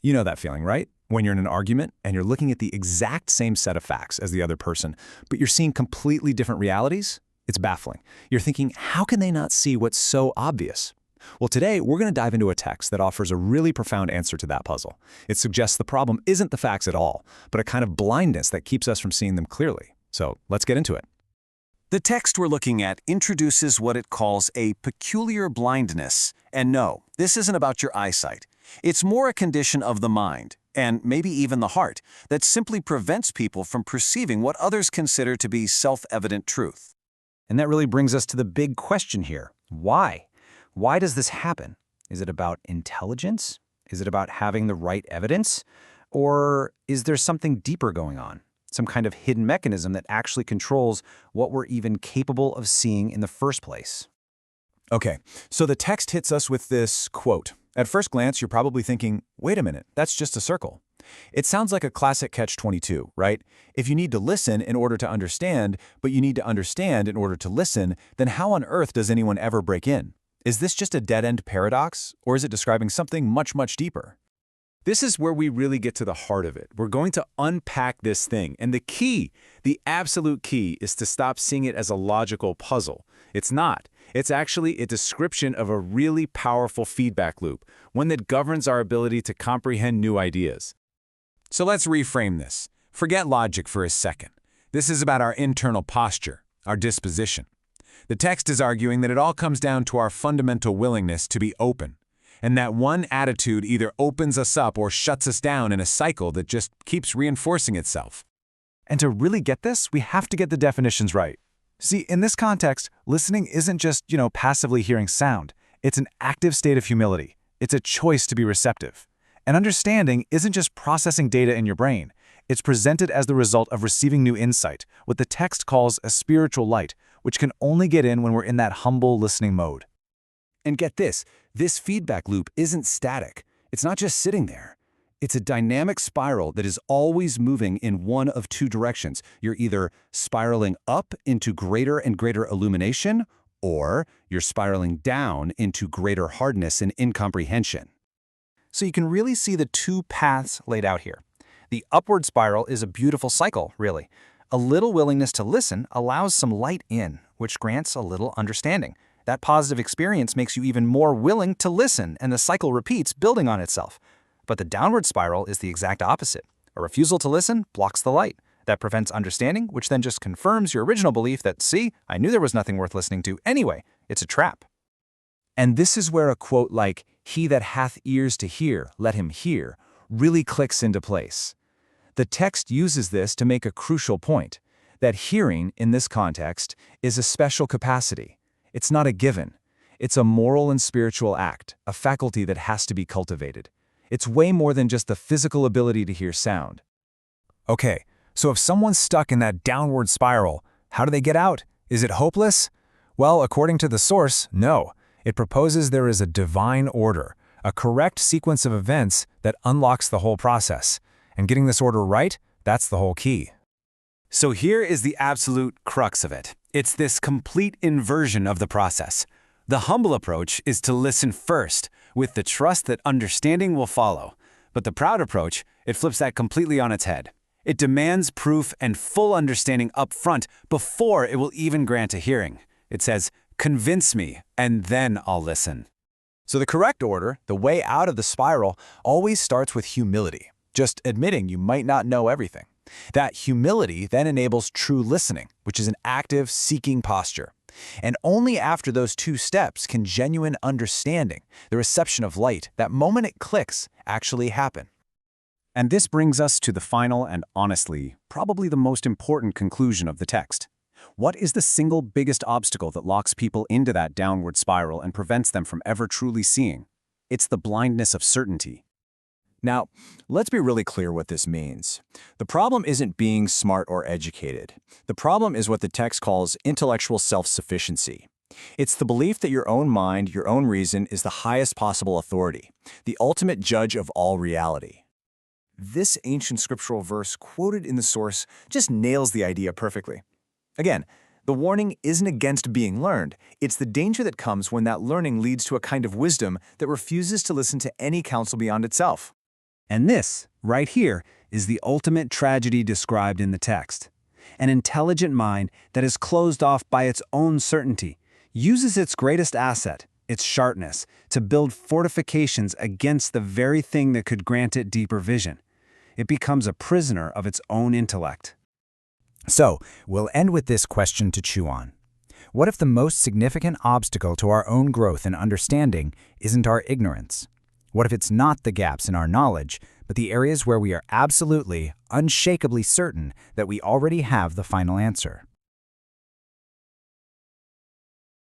You know that feeling, right? When you're in an argument and you're looking at the exact same set of facts as the other person, but you're seeing completely different realities? It's baffling. You're thinking, how can they not see what's so obvious? Well, today we're going to dive into a text that offers a really profound answer to that puzzle. It suggests the problem isn't the facts at all, but a kind of blindness that keeps us from seeing them clearly. So let's get into it. The text we're looking at introduces what it calls a peculiar blindness. And no, this isn't about your eyesight. It's more a condition of the mind, and maybe even the heart, that simply prevents people from perceiving what others consider to be self-evident truth. And that really brings us to the big question here. Why? Why does this happen? Is it about intelligence? Is it about having the right evidence? Or is there something deeper going on? Some kind of hidden mechanism that actually controls what we're even capable of seeing in the first place? Okay, so the text hits us with this quote. At first glance, you're probably thinking, wait a minute, that's just a circle. It sounds like a classic catch-22, right? If you need to listen in order to understand, but you need to understand in order to listen, then how on earth does anyone ever break in? Is this just a dead-end paradox, or is it describing something much, much deeper? This is where we really get to the heart of it. We're going to unpack this thing, and the key, the absolute key, is to stop seeing it as a logical puzzle. It's not. It's actually a description of a really powerful feedback loop, one that governs our ability to comprehend new ideas. So let's reframe this. Forget logic for a second. This is about our internal posture, our disposition. The text is arguing that it all comes down to our fundamental willingness to be open, and that one attitude either opens us up or shuts us down in a cycle that just keeps reinforcing itself. And to really get this, we have to get the definitions right. See, in this context, listening isn't just, passively hearing sound. It's an active state of humility. It's a choice to be receptive. And understanding isn't just processing data in your brain. It's presented as the result of receiving new insight, what the text calls a spiritual light, which can only get in when we're in that humble listening mode. And get this feedback loop isn't static. It's not just sitting there. It's a dynamic spiral that is always moving in one of two directions. You're either spiraling up into greater and greater illumination, or you're spiraling down into greater hardness and incomprehension. So you can really see the two paths laid out here. The upward spiral is a beautiful cycle, really. A little willingness to listen allows some light in, which grants a little understanding. That positive experience makes you even more willing to listen, and the cycle repeats, building on itself. But the downward spiral is the exact opposite. A refusal to listen blocks the light. That prevents understanding, which then just confirms your original belief that, see, I knew there was nothing worth listening to anyway. It's a trap. And this is where a quote like, "He that hath ears to hear, let him hear," really clicks into place. The text uses this to make a crucial point, that hearing, in this context, is a special capacity. It's not a given. It's a moral and spiritual act, a faculty that has to be cultivated. It's way more than just the physical ability to hear sound. Okay, so if someone's stuck in that downward spiral, how do they get out? Is it hopeless? Well, according to the source, no. It proposes there is a divine order, a correct sequence of events that unlocks the whole process. And getting this order right, that's the whole key. So here is the absolute crux of it. It's this complete inversion of the process. The humble approach is to listen first, with the trust that understanding will follow. But the proud approach, it flips that completely on its head. It demands proof and full understanding up front before it will even grant a hearing. It says, "Convince me, and then I'll listen." So the correct order, the way out of the spiral, always starts with humility, just admitting you might not know everything. That humility then enables true listening, which is an active, seeking posture. And only after those two steps can genuine understanding, the reception of light, that moment it clicks, actually happen. And this brings us to the final and honestly, probably the most important conclusion of the text. What is the single biggest obstacle that locks people into that downward spiral and prevents them from ever truly seeing? It's the blindness of certainty. Now, let's be really clear what this means. The problem isn't being smart or educated. The problem is what the text calls intellectual self-sufficiency. It's the belief that your own mind, your own reason, is the highest possible authority, the ultimate judge of all reality. This ancient scriptural verse quoted in the source just nails the idea perfectly. Again, the warning isn't against being learned. It's the danger that comes when that learning leads to a kind of wisdom that refuses to listen to any counsel beyond itself. And this, right here, is the ultimate tragedy described in the text. An intelligent mind that is closed off by its own certainty uses its greatest asset, its sharpness, to build fortifications against the very thing that could grant it deeper vision. It becomes a prisoner of its own intellect. So, we'll end with this question to chew on. What if the most significant obstacle to our own growth and understanding isn't our ignorance? What if it's not the gaps in our knowledge, but the areas where we are absolutely, unshakably certain that we already have the final answer?